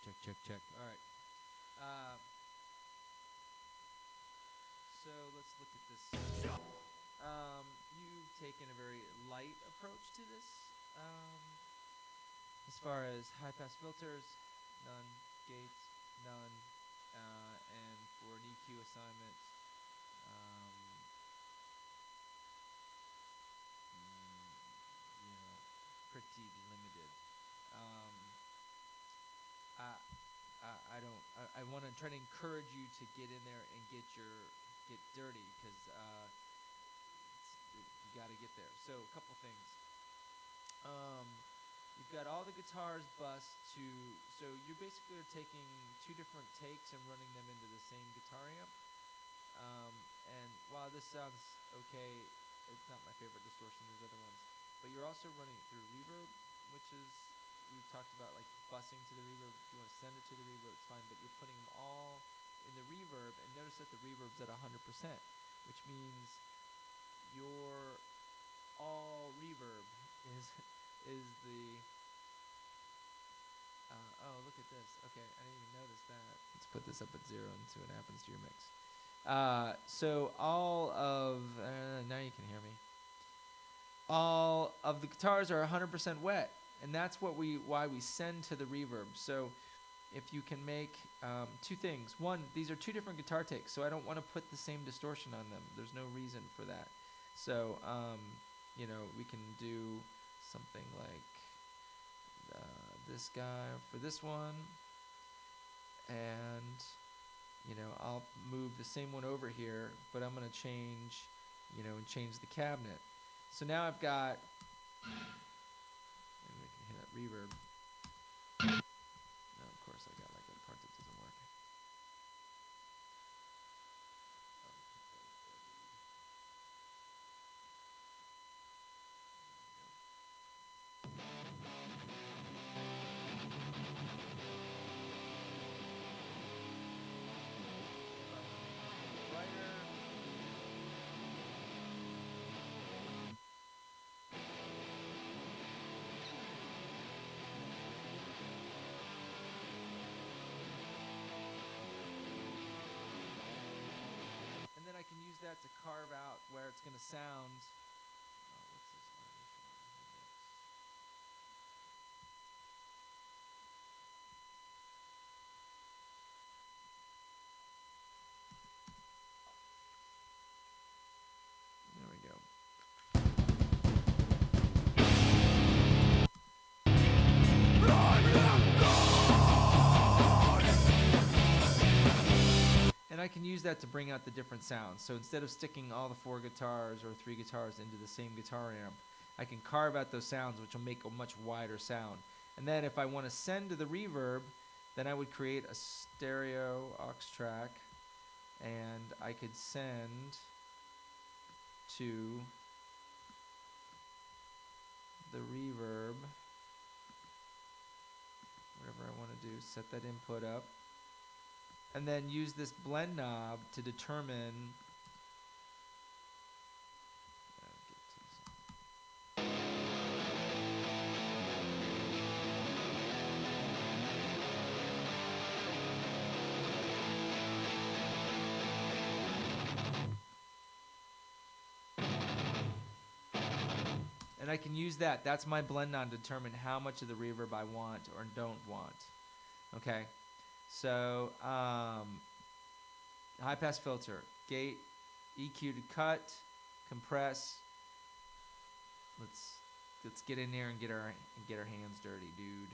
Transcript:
Check. All right. So let's look at this. You've taken a very light approach to this. As far as high pass filters, none. Gates, none. And for an EQ assignment, um, pretty limited. Um, I don't. I want to try to encourage you to get in there and get dirty because you got to get there. So a couple things. Um, you've got all the guitars bus to. So you basically are taking two different takes and running them into the same guitar amp. And while this sounds okay, it's not my favorite distortion. There's other ones, but you're also running it through reverb, which is we've talked about like busing to the reverb. If you want to send it to the reverb, it's fine, but you're putting them all in the reverb, and notice that the reverb's at 100%, which means your all reverb is the oh, look at this. Okay, I didn't even notice that. Let's put this up at 0 and see what happens to your mix. So all of now you can hear me. All of the guitars are 100% wet, and that's why we send to the reverb. So if you can make two things. One, these are two different guitar takes, so I don't want to put the same distortion on them. There's no reason for that. So we can do something like this guy for this one, and I'll move the same one over here, but I'm going to change the cabinet. So now I've got, maybe we can hit that reverb. No, of course I got like a part that doesn't work. And then I can use that to carve out where it's going to sound. What's this There we go. And I can use that to bring out the different sounds. So instead of sticking all the 4 guitars or 3 guitars into the same guitar amp, I can carve out those sounds, which will make a much wider sound. And then if I want to send to the reverb, then I would create a stereo aux track, and I could send to the reverb, whatever I want to do, set that input up, and then use this blend knob to determine and I can use that. That's my blend knob to determine how much of the reverb I want or don't want. Okay, so high pass filter, gate, EQ to cut, compress. Let's get in there and get our hands dirty, dude.